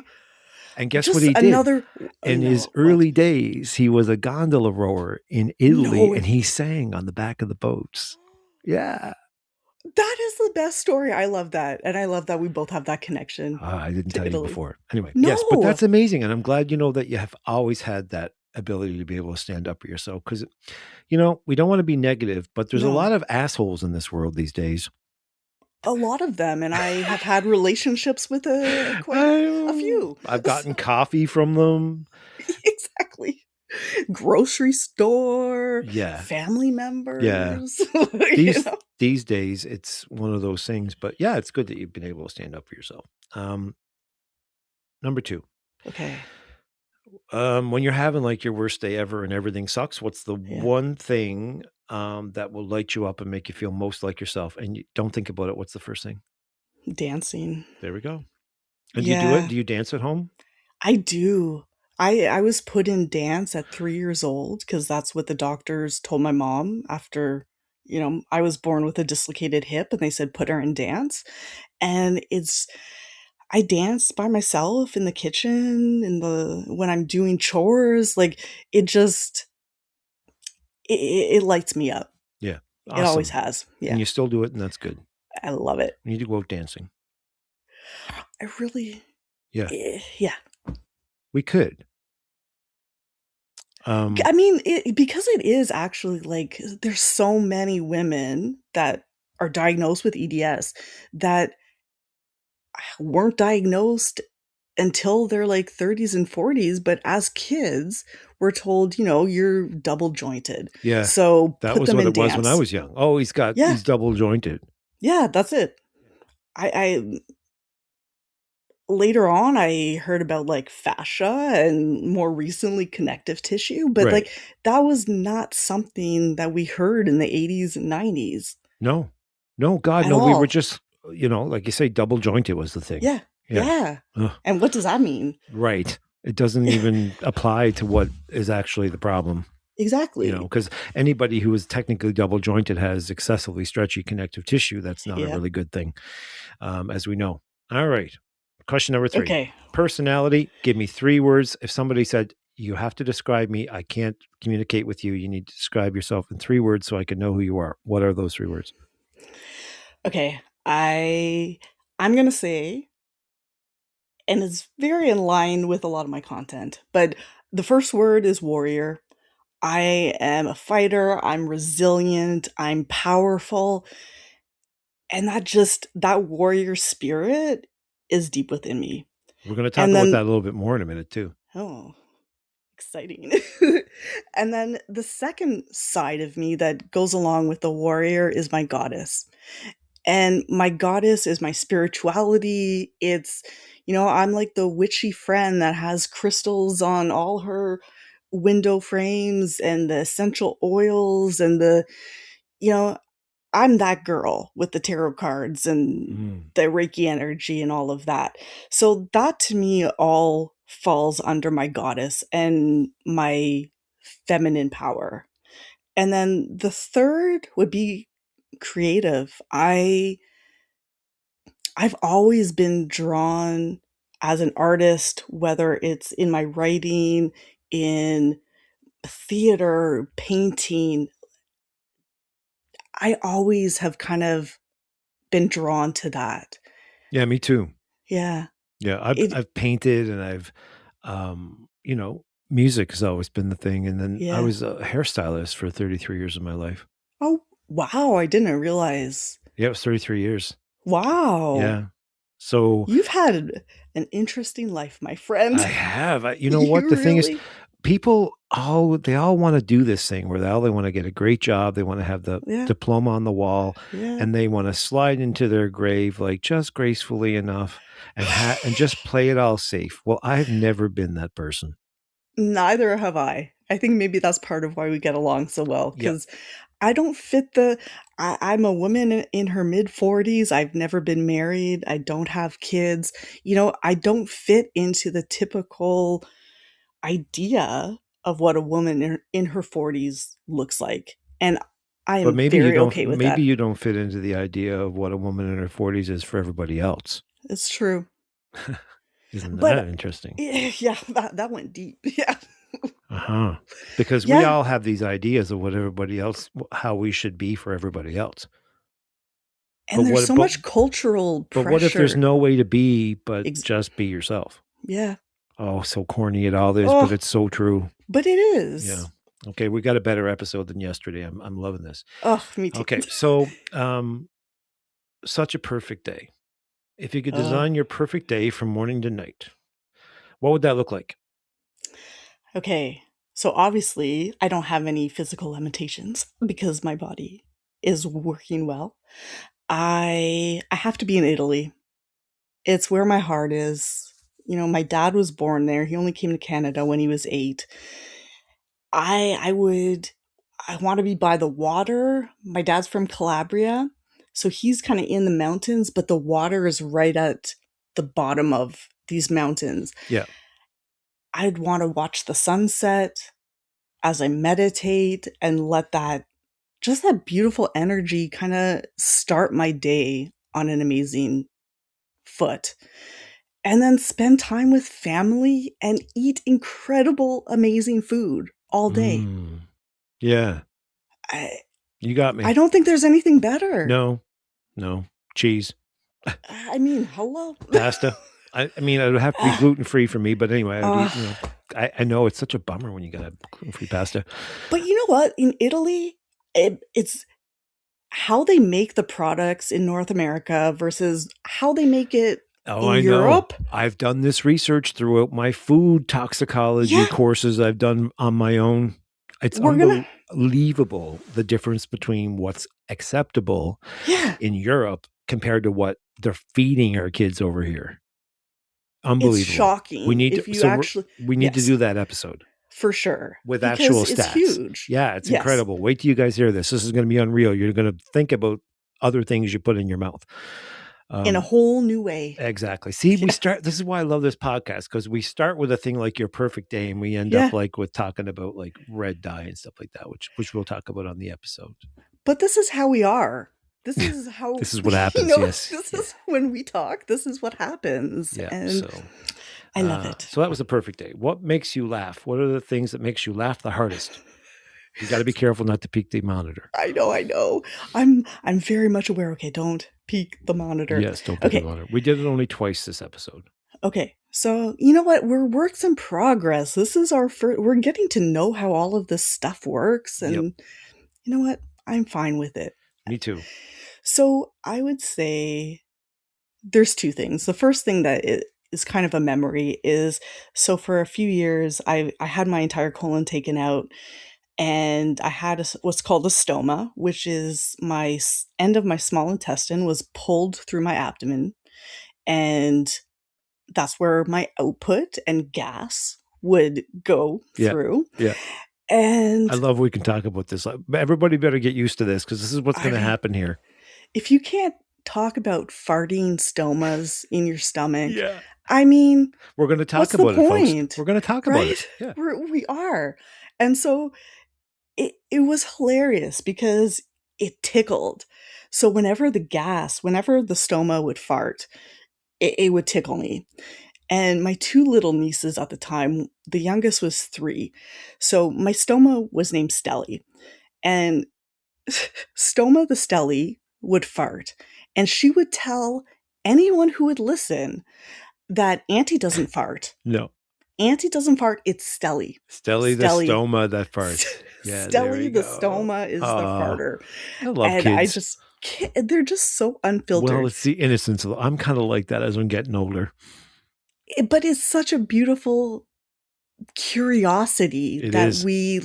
And guess what he did? In his early days, he was a gondola rower in Italy, and he sang on the back of the boats. Yeah. That is the best story. I love that. And I love that we both have that connection. I didn't tell Italy. you before. Anyway, no. Yes, but that's amazing. And I'm glad, that you have always had that ability to be able to stand up for yourself. Because, we don't want to be negative, but there's a lot of assholes in this world these days. A lot of them, and I have had relationships with quite a few. I've gotten coffee from them. Exactly. Grocery store. Yeah. Family members. Yeah. These days, it's one of those things. But yeah, it's good that you've been able to stand up for yourself. Number 2. Okay. When you're having like your worst day ever and everything sucks, what's the one thing that will light you up and make you feel most like yourself? And you don't think about it. What's the first thing? Dancing. There we go. And do you do it? Do you dance at home? I do. I was put in dance at 3 years old because that's what the doctors told my mom after, I was born with a dislocated hip and they said put her in dance. And I dance by myself in the kitchen when I'm doing chores. Like it lights me up. Yeah. Awesome. It always has. Yeah. And you still do it, and that's good. I love it. You need to go out dancing. I really. Yeah. Yeah. We could. Um, I mean, because it is actually like there's so many women that are diagnosed with EDS that weren't diagnosed until their like 30s and 40s, but as kids, we're told, you're double jointed. yeah, So that put was them what in it was when I dance. was young. Oh, Yeah, he's double jointed. yeah, that's it. I later on I heard about like fascia and more recently connective tissue, but Right. like that was not something that we heard in the 80s and 90s No, no, God, at no. We were all. just, like you say, double jointed was the thing. Yeah, Yeah. yeah. Ugh, And what does that mean? right. It doesn't even apply to what is actually the problem. Exactly. Because anybody who is technically double jointed has excessively stretchy connective tissue. That's not a Yeah. really good thing, as we know. All right. Question number 3. Okay. Personality. Give me 3 words. If somebody said, you have to describe me, I can't communicate with you. You need to describe yourself in 3 words so I can know who you are. What are those 3 words? Okay. I'm going to say, and it's very in line with a lot of my content, but the first word is warrior. I am a fighter, I'm resilient, I'm powerful, and that warrior spirit is deep within me. We're going to talk And about that then a little bit more in a minute, too. oh, exciting. And then the second side of me that goes along with the warrior is my goddess. And my goddess is my spirituality. It's, I'm like the witchy friend that has crystals on all her window frames and the essential oils and you know, I'm that girl with the tarot cards and Mm. the Reiki energy and all of that. So that to me all falls under my goddess and my feminine power. And then the third would be creative. I've always been drawn as an artist, whether it's in my writing, in theater, painting. I always have kind of been drawn to that. Yeah, me too. Yeah. Yeah, I've painted and music has always been the thing. And then I Yeah. was a hairstylist for 33 years of my life. Oh, wow, I didn't realize. Yeah, it was 33 years. Wow. Yeah. So You've had an interesting life, my friend. I have. You know what? You The thing is, really they all want to do this thing where they want to get a great job. They want to have the Yeah, diploma on the wall, yeah. and they want to slide into their grave like just gracefully enough and just play it all safe. Well, I've never been that person. Neither have I. I think maybe that's part of why we get along so well, Yeah. because I don't fit I'm a woman in her mid 40s. I've never been married. I don't have kids. I don't fit into the typical idea of what a woman in her 40s looks like. And I But am very okay with maybe that. you don't fit into the idea of what a woman in her 40s is for everybody else. It's true. Isn't that But interesting? yeah, that went deep. Yeah. Uh-huh. Because we Yeah. all have these ideas of what everybody else, how we should be for everybody else. But And there's so much cultural what if there's pressure. no way to be but Ex- just be yourself? yeah. Oh, so corny it all is, but Oh, it's so true. but it Yeah. is. Okay, we got a better episode than yesterday. I'm loving this. Oh, me too. Okay, so such a perfect day. If you could Oh, design your perfect day from morning to night, what would that look like? okay. So obviously, I don't have any physical limitations because my body is working well. I have to be in Italy. It's where my heart is. My dad was born there. He only came to Canada when he was 8. I want to be by the water. My dad's from Calabria, so he's kind of in the mountains, but the water is right at the bottom of these mountains. Yeah. I'd want to watch the sunset as I meditate and let that beautiful energy kind of start my day on an amazing foot. And then spend time with family and eat incredible, amazing food all day. Mm, yeah. I, You got I me. don't think there's anything better. No, no. Cheese, I mean, hello. pasta. I mean, it would have to be gluten free for me, but anyway, I would eat, I know it's such a bummer when you got gluten-free pasta. But you know what? In Italy, it's how they make the products in North America versus how they make it Oh, in I know. Europe. I've done this research throughout my food toxicology Yeah, courses I've done on my own. It's we're gonna. unbelievable the difference between what's acceptable Yeah, in Europe compared to what they're feeding our kids over here. it's Unbelievable. We shocking need to if you actually. we need to Yes, do that episode for sure, with because actual it's stats. huge. Yeah, it's Yes, incredible. Wait till you guys hear this. This is going to be unreal. You're going to think about other things you put in your mouth. in a whole new way. Exactly. See, we Yeah, start. This is why I love this podcast, because we start with a thing like your perfect day, and we end up yeah. like with talking about like red dye and stuff like that, which we'll talk about on the episode. But this is how we are. This is how This is what you happens. know. Yes. This Yeah. is when we talk. This is what happens, Yeah. and I love it. So that was a perfect day. What makes you laugh? What are the things that makes you laugh the hardest? You got to be careful not to peek the monitor. I know, I know. I'm very much aware. Okay, don't peek the monitor. Yes, don't peek the Okay, monitor. We did it only twice this episode. okay. So you know what? We're works in progress. This is our first. We're getting to know how all of this stuff works, Yep. and you know what? I'm fine with it. Me too. So I would say there's two things. The first thing that is kind of a memory is so for a few years I had my entire colon taken out, and I had what's called a stoma, which is my end of my small intestine was pulled through my abdomen, and that's where my output and gas would go Yeah. through. Yeah. And I love we can talk about this. Everybody better get used to this, because this is what's going to I mean, happen here. if you can't talk about farting stomas in your stomach, Yeah. I mean, We're going to talk what's the about it, folks. point? We're going to talk about it. Right? Yeah. We are. And so it was hilarious because it tickled. So whenever the stoma would fart, it would tickle me. And my two little nieces at the time, the youngest was 3. So my stoma was named Stelly. And Stoma the Stelly would fart. And she would tell anyone who would listen that Auntie doesn't fart. No. Auntie doesn't fart, it's Stelly. Stelly the stoma that farts. Yeah, there we Stelly the go. stoma is the farter. I love And kids. they're just so unfiltered. Well, it's the innocence. I'm kind of like that as I'm getting older. But it's such a beautiful curiosity It that is. we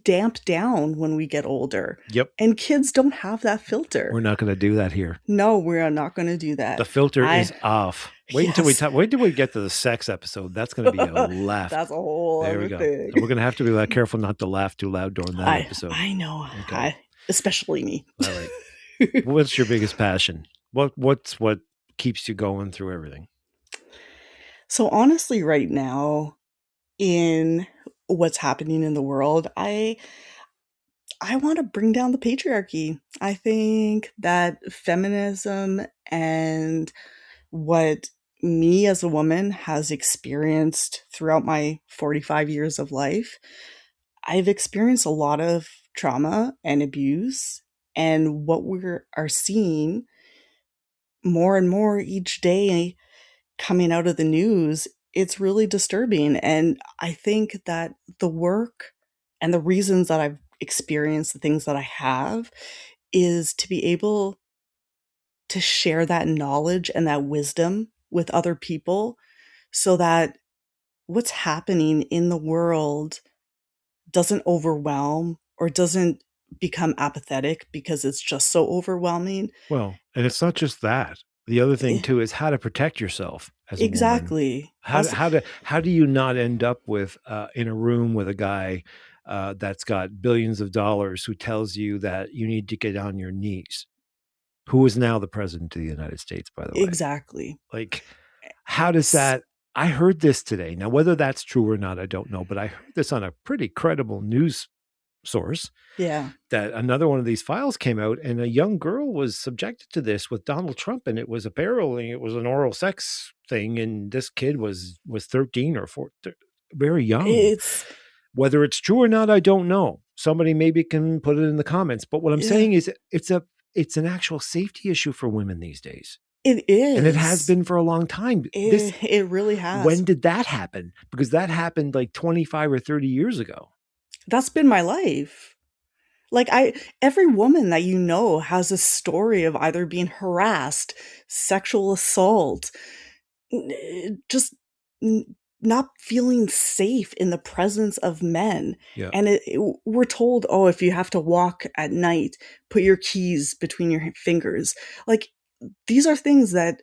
damp down when we get older. Yep. And kids don't have that filter. We're not going to do that here. No, we're not going to do that. The filter is off. Wait until we get to the sex episode. That's going to be a laugh. That's a whole there other we go. thing. So we're going to have to be careful not to laugh too loud during that episode. I know. Okay. Especially me. All right. What's your biggest passion? What keeps you going through everything? So honestly, right now, in what's happening in the world, I want to bring down the patriarchy. I think that feminism and what me as a woman has experienced throughout my 45 years of life, I've experienced a lot of trauma and abuse, and what we are seeing more and more each day coming out of the news, it's really disturbing. And I think that the work and the reasons that I've experienced the things that I have is to be able to share that knowledge and that wisdom with other people so that what's happening in the world doesn't overwhelm or doesn't become apathetic because it's just so overwhelming. Well, and it's not just that. The other thing too is how to protect yourself as a woman. Exactly. How do you not end up with in a room with a guy that's got billions of dollars who tells you that you need to get on your knees? Who is now the president of the United States, by the way? Exactly. Like, how does that? I heard this today. Now, whether that's true or not, I don't know. But I heard this on a pretty credible news source. Yeah. That another one of these files came out, and a young girl was subjected to this with Donald Trump, and it was apparently it was an oral sex thing, and this kid was 13 or 14, very young. Whether it's true or not, I don't know. Somebody maybe can put it in the comments. But what I'm saying is, it's an actual safety issue for women these days. It And it has is. been for a long time. It really has. When did that happen? Because that happened like 25 or 30 years ago. That's been my life. Like every woman that you know has a story of either being harassed, sexual assault, just not feeling safe in the presence of men. Yeah. And we're told, oh, if you have to walk at night, put your keys between your fingers. Like, these are things that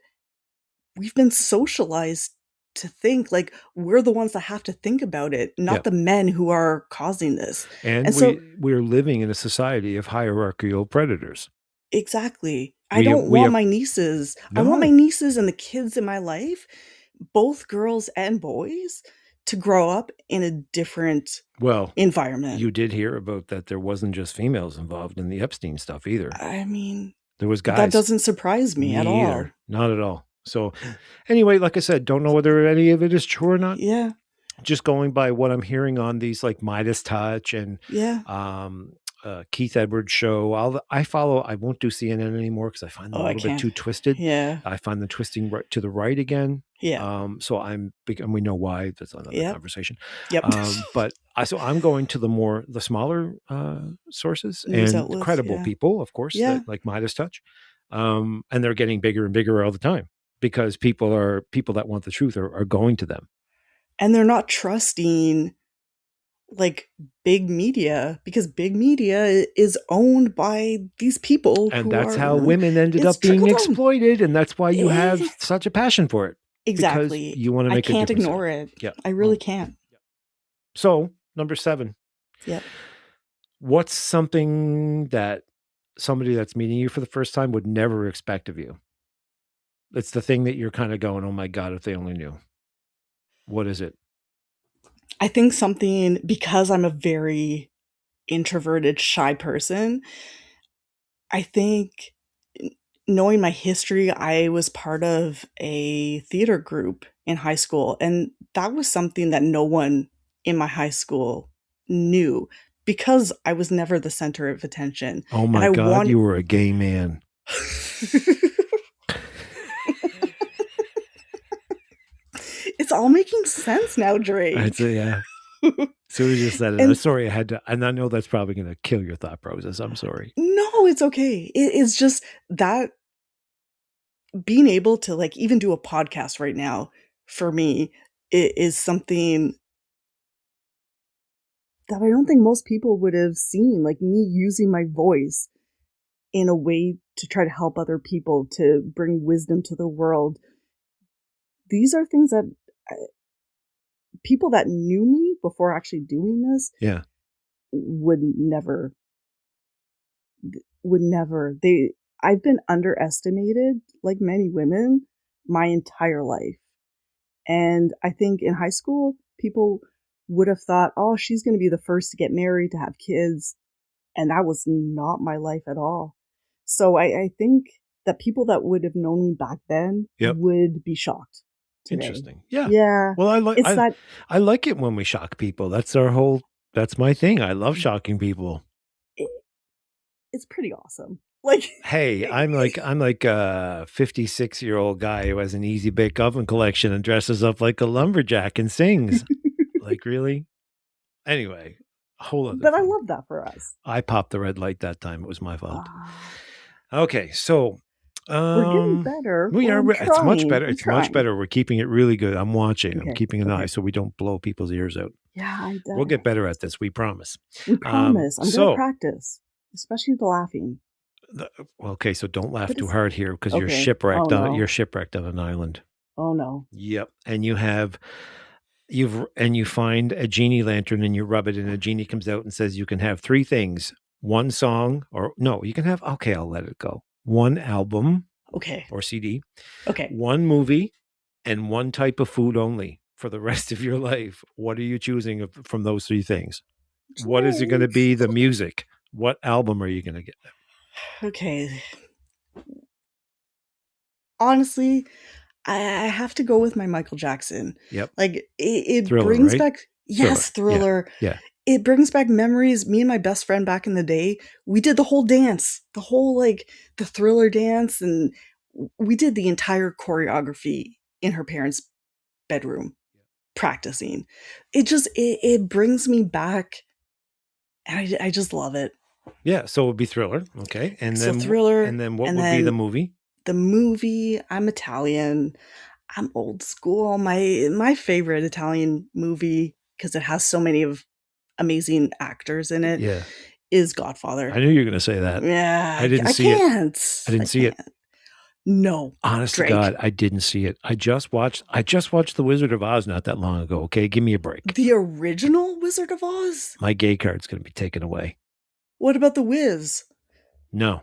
we've been socialized to think, like, we're the ones that have to think about it, not the men who are causing this. And And so, we're living in a society of hierarchical predators. exactly. I don't want my nieces. I want my nieces and the kids in my life, both girls and boys, to grow up in a different environment. You did hear about that there wasn't just females involved in the Epstein stuff either. I mean, there was guys. That doesn't surprise me at all. Either. Not at all. So anyway, like I said, don't know whether any of it is true or not. Yeah. Just going by what I'm hearing on these like Midas Touch and Keith Edwards show. I won't do CNN anymore because I find them a little bit too twisted. Yeah. I find them twisting right to the right again. Yeah. So I'm big, and we know why. That's another conversation. Yep. But I'm going to the smaller sources news and outlets, credible people, of course, that, like Midas Touch. And they're getting bigger and bigger all the time because people that want the truth are going to them. And they're not trusting like big media, because big media is owned by these people. And that's how women ended up being exploited. And that's why you have such a passion for it. Exactly. Because you want to make I can't ignore it. Yeah. I really can't. So, number 7. Yep. What's something that somebody that's meeting you for the first time would never expect of you? It's the thing that you're kind of going, oh my God, if they only knew. What is it? I think something, because I'm a very introverted, shy person, I think knowing my history, I was part of a theater group in high school, and that was something that no one in my high school knew because I was never the center of attention. Oh my God, you were a gay man. It's all making sense now, Drake. Yeah. So we just said it. I'm sorry I had to, and I know that's probably going to kill your thought process. I'm sorry. No, it's okay. It's just that being able to like even do a podcast right now for me is something that I don't think most people would have seen, like me using my voice in a way to try to help other people, to bring wisdom to the world. These are things that people that knew me before actually doing this would never. I've been underestimated, like many women, my entire life. And I think in high school, people would have thought, oh, she's going to be the first to get married, to have kids. And that was not my life at all. So I think that people that would have known me back then would be shocked today. Interesting. Yeah. Yeah. Well, I like it when we shock people. That's my thing. I love shocking people. It's pretty awesome. Like, hey, I'm like a 56-year-old guy who has an easy bake oven collection and dresses up like a lumberjack and sings. Like, really? Anyway, hold on. But I love that for us. I popped the red light that time. It was my fault. Okay, so we're getting better. We are. It's much better. It's much better. We're keeping it really good. I'm watching. Okay. I'm keeping an eye so we don't blow people's ears out. Yeah, we'll get better at this. We promise. We promise. I'm going to practice, especially the laughing. Okay, so don't laugh too hard here because you're shipwrecked. You're shipwrecked on an island. Oh no. Yep, and you find a genie lantern and you rub it, and a genie comes out and says you can have 3 things: one song, or no, you can have. Okay, I'll let it go. One album. Okay. Or CD. Okay. One movie, and one type of food only for the rest of your life. What are you choosing from those 3 things? What is it going to be? The music. What album are you going to get? Okay. Honestly, I have to go with my Michael Jackson. Yep. Like it Thriller, brings right? back Thriller. Yeah. It brings back memories. Me and my best friend back in the day, we did the whole dance, the whole like the Thriller dance, and we did the entire choreography in her parents' bedroom practicing. It brings me back, and I just love it. Yeah, so it would be Thriller, okay, So Thriller, and then what and would be the then movie? the movie. I'm Italian. I'm old school. My favorite Italian movie, because it has so many of amazing actors in it, Yeah, is I Godfather. knew you were going to say that. Yeah, I didn't I see it. can't. I didn't I see it. can't. No, Honest to Drake. God, I didn't see it. I just watched The Wizard of Oz not that long ago. Okay, give me a break. The original Wizard of Oz? My gay card's going to be taken away. What about The Wiz? No,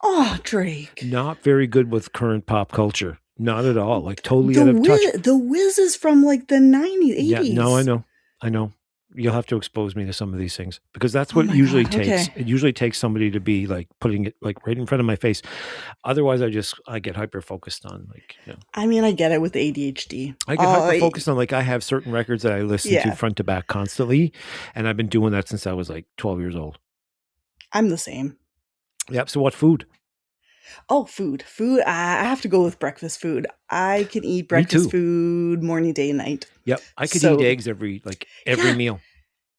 Oh, Drake. not very good with current pop culture. Not at all. Like totally out of touch. The Wiz is from like the 90s, Yeah, no, 80s. I know. You'll have to expose me to some of these things because that's Oh what it my usually God. takes. Okay. It usually takes somebody to be like putting it like right in front of my face. Otherwise, I get hyper focused on like, I mean, I get it with ADHD. I get hyper focused on like I have certain records that I listen to Yeah, front to back constantly, and I've been doing that since I was like 12 years old. I'm the same. Yep. So what food? Oh, food. Food. I have to go with breakfast food. I can eat Me breakfast too. food morning, day, and night. Yep. I could eat So, eggs every yeah, meal.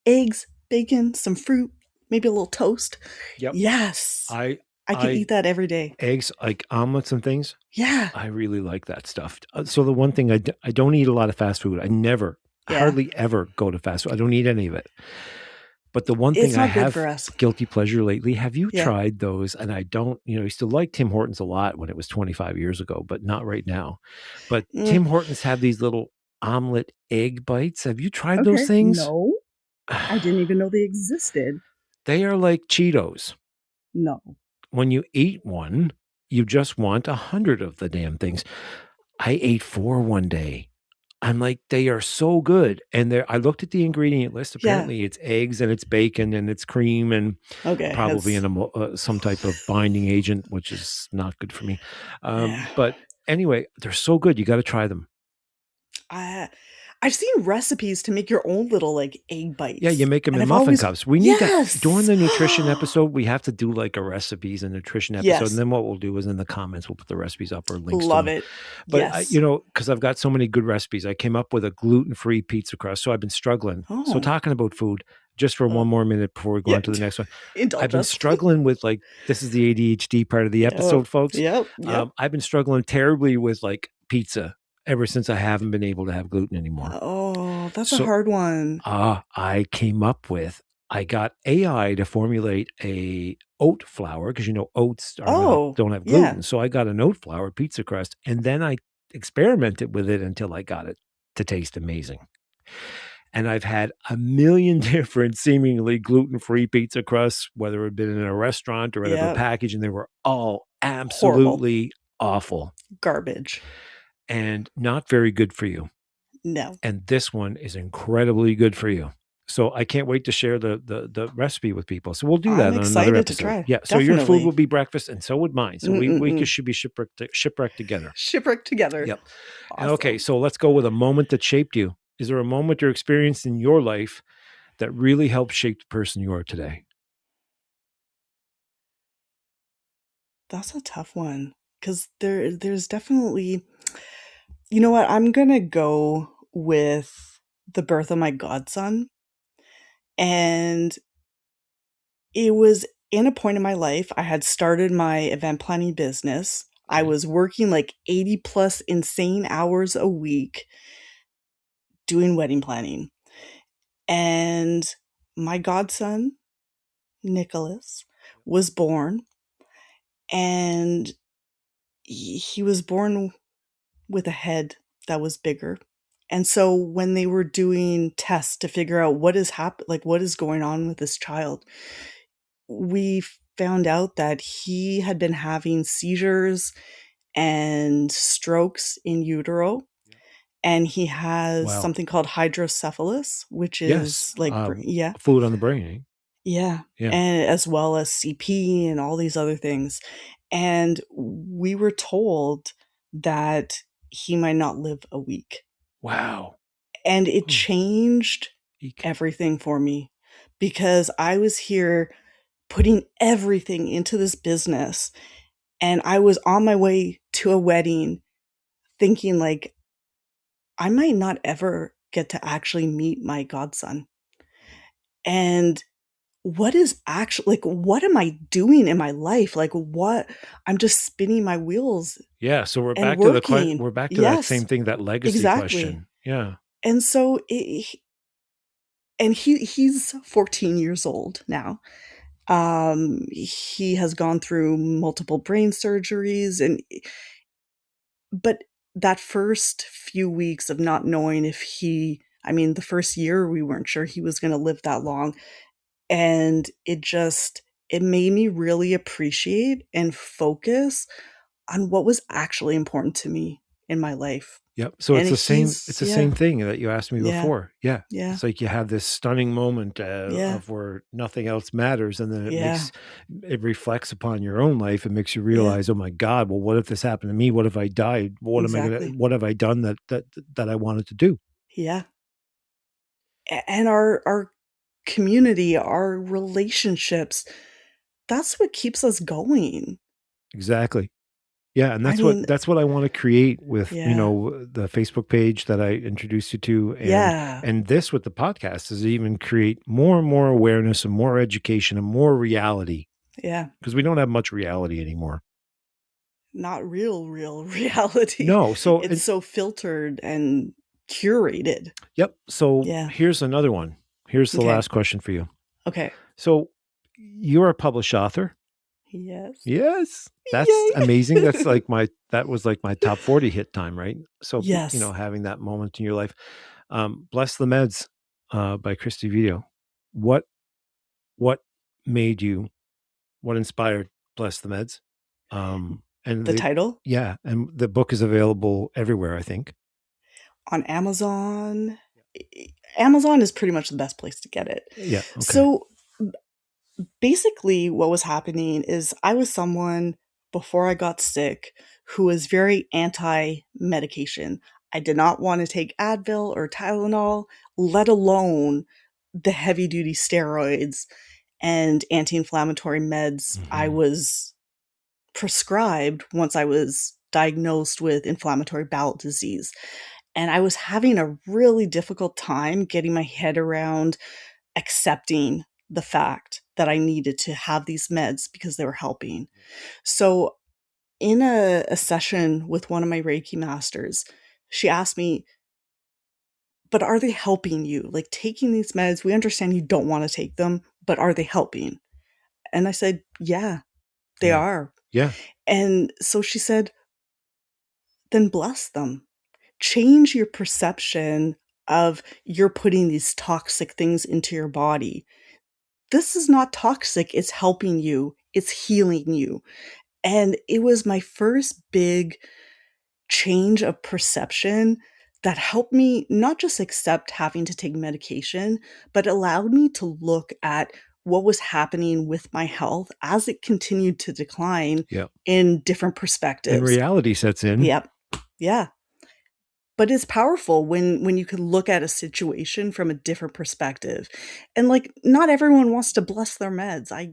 eggs, bacon, some fruit, maybe a little toast. Yep. Yes. I I can I eat that every day. eggs like omelets and things. Yeah. I really like that stuff. So the one thing I don't eat a lot of fast food. I never, Yeah. hardly ever go to fast food. I don't eat any of it. But the one thing It's I not good have for us. guilty pleasure lately, have you Yeah. tried those? And I don't, I used to like Tim Hortons a lot when it was 25 years ago, but not right now. But Mm, Tim Hortons have these little omelet egg bites. Have you tried those okay. things? No, I didn't even know they existed. They are like Cheetos. No. When you eat one, you just want 100 of the damn things. I ate 4 one day. I'm like, they are so good. And I looked at the ingredient list. Yeah. Apparently, it's eggs and it's bacon and it's cream and Okay. probably some type of binding agent, which is not good for me. Yeah. But anyway, they're so good. You got to try them. I I've seen recipes to make your own little like egg Yeah, you bites, make them and in I've muffin always cups. We need to during yes. the nutrition episode. We have to do like a recipes and nutrition episode, and Yes. then what we'll do is in the comments we'll put the recipes up or links to Love them. it. But Yes. because I've got so many good recipes, I came up with a gluten-free pizza crust. So I've been struggling. So Oh. talking about food, just for one more minute before we go Yeah. on to the next one, I've Indulge been us. struggling with like this is the ADHD part of the Yep. episode, folks. Yep. I've been struggling terribly with like pizza ever since I haven't been able to have gluten anymore. Oh, that's a So hard one. I came up with I got AI to formulate a oat flour because oats Oh, don't have yeah. gluten. So I got an oat flour pizza crust, and then I experimented with it until I got it to taste amazing. And I've had a million different seemingly gluten-free pizza crusts, whether it had been in a restaurant or out of a Yep. package, and they were all Horrible. absolutely awful Garbage. and not very good for you. No. And this one is incredibly good for you. So I can't wait to share the recipe with people. So we'll do that I'm on another excited to episode. try. Yeah. So your food Definitely. will be breakfast, and so would mine. So we should be shipwrecked together. Shipwrecked together. Yep. Awesome. And okay, so let's go with a moment that shaped you. Is there a moment or experience in your life that really helped shape the person you are today? That's a tough one because there's definitely, you know what? I'm gonna go with the birth of my godson, and it was in a point in my life. I had started my event planning business. I Okay. was working like 80 plus insane hours a week doing wedding planning, and my godson Nicholas was born, and he was born with a head that was bigger. And so when they were doing tests to figure out what what is going on with this child, we found out that he had been having seizures and strokes in utero. And he has Wow. something called hydrocephalus, which Yes. is like, yeah, Fluid on the brain. Eh? yeah. Yeah. And as well as CP and all these other things. And we were told that he might not live a week. Wow. And it changed Eek. everything for me because I was here putting everything into this business, and I was on my way to a wedding thinking like, I might not ever get to actually meet my godson. And what is actually like, what am I doing in my life? Like, what? I'm just spinning my wheels Yeah, so we're and back to working. we're back to that Yes, same thing, that legacy exactly. question. Yeah. And so and he's 14 years old now. He has gone through multiple brain surgeries, and but that first few weeks of not knowing if I mean, the first year we weren't sure he was going to live that long, and it made me really appreciate and focus on what was actually important to me in my life. Yep. So And it's he's the yeah, same thing that you asked me yeah, before. Yeah. yeah, It's like you have this stunning moment yeah, of where nothing else matters, and then yeah, it reflects upon your own life and makes you yeah, realize, oh my God, well, what if this happened to me? What if I died? exactly. What have I done that I wanted to do? Yeah. And our community, our relationships, that's what keeps us going. Exactly. Yeah, and I mean, that's what I want to create with, yeah, the Facebook page that I introduced you to, yeah, and this with the podcast is even create more and more awareness and more education and more reality, yeah. because we don't have much reality anymore. Not real reality. No, so It's so filtered and curated. yep. So Yeah. here's another one. Here's the Okay. last question for you. Okay. So you're a published author. Yes. Yes. That's Yay. amazing. That was like my top 40 hit time, right? So, Yes. having that moment in your life. Bless the Meds, by Cristie Vito. What what made you, what inspired Bless the Meds? And The the title Yeah, and the book is available everywhere, I think. on Amazon. Amazon is pretty much the best place to get it. Yeah, okay. So basically what was happening is I was someone before I got sick who was very anti-medication. I did not want to take Advil or Tylenol, let alone the heavy duty steroids and anti-inflammatory meds I Mhm. was prescribed once I was diagnosed with inflammatory bowel disease. And I was having a really difficult time getting my head around accepting the fact that I needed to have these meds because they were helping. So, in a session with one of my Reiki masters, she asked me, but are they helping you? Like taking these meds, we understand you don't want to take them, but are they helping? And I said, yeah, they Yeah. are. Yeah. And so she said, then bless them. Change your perception of you're putting these toxic things into your body. This is not toxic, it's helping you, it's healing you. And it was my first big change of perception that helped me not just accept having to take medication, but allowed me to look at what was happening with my health as it continued to decline Yeah. in different And perspectives. reality sets in. Yep. Yeah. But it's powerful when you can look at a situation from a different perspective. And, like, not everyone wants to bless their meds. I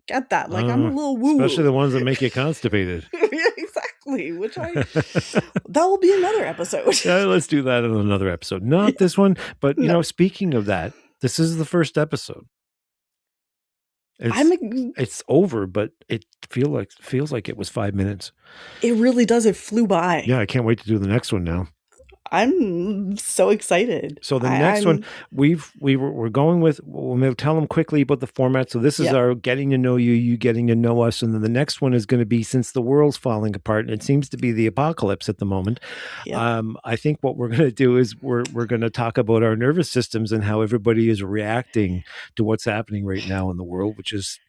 get that. Like, I'm a little Especially woo-woo. the ones that make you constipated. Yeah, exactly, which I that will be another episode. Yeah, let's do that in another episode. Not this one, but No. speaking of that, this is the first episode. I'm It's it's over, but it feels like it was 5 minutes. It really does, it flew by. Yeah, I can't wait to do the next one now. I'm so excited. So the next one, I'm we're going with. We'll maybe tell them quickly about the format. So this is Yep, our getting to know you, you getting to know us, and then the next one is going to be, since the world's falling apart and it seems to be the apocalypse at the moment. yep, I think what we're going to do is we're going to talk about our nervous systems and how everybody is reacting to what's happening right now in the world, which is,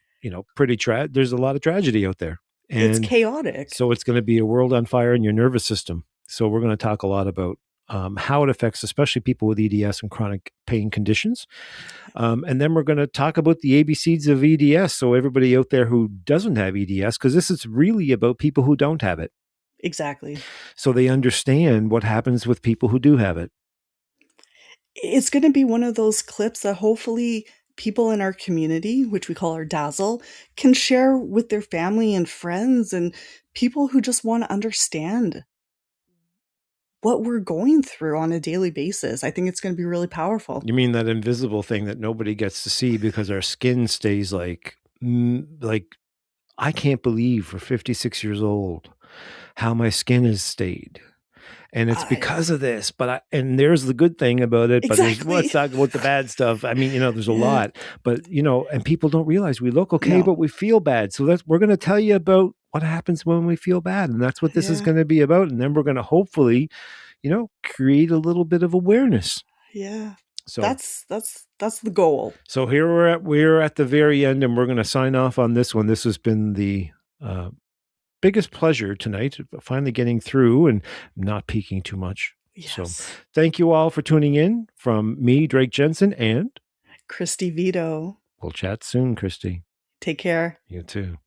pretty There's a lot of tragedy out there, it's and chaotic. so it's going to be a world on fire in your nervous system. So we're going to talk a lot about how it affects, especially people with EDS and chronic pain conditions. And then we're going to talk about the ABCs of EDS. So everybody out there who doesn't have EDS, because this is really about people who don't have it. Exactly. So they understand what happens with people who do have it. It's gonna be one of those clips that hopefully people in our community, which we call our dazzle, can share with their family and friends and people who just want to understand what we're going through on a daily basis. I think it's going to be really powerful. You mean that invisible thing that nobody gets to see because our skin stays like I can't believe for 56 years old how my skin has stayed. And it's because of this, and there's the good thing about it, but there's Exactly. what's talk about the bad stuff. I mean, there's a Yeah. lot, but and people don't realize we look okay, No. but we feel bad. So we're going to tell you about what happens when we feel bad. And that's what this is Yeah. going to be about. And then we're going to hopefully, create a little bit of awareness. Yeah. So That's the goal. So here we're at the very end, and we're going to sign off on this one. This has been the biggest pleasure tonight, finally getting through and not peaking too much. Yes. So thank you all for tuning in. From me, Drake Jensen, and Cristie Vito. We'll chat soon, Cristie. Take care. You too.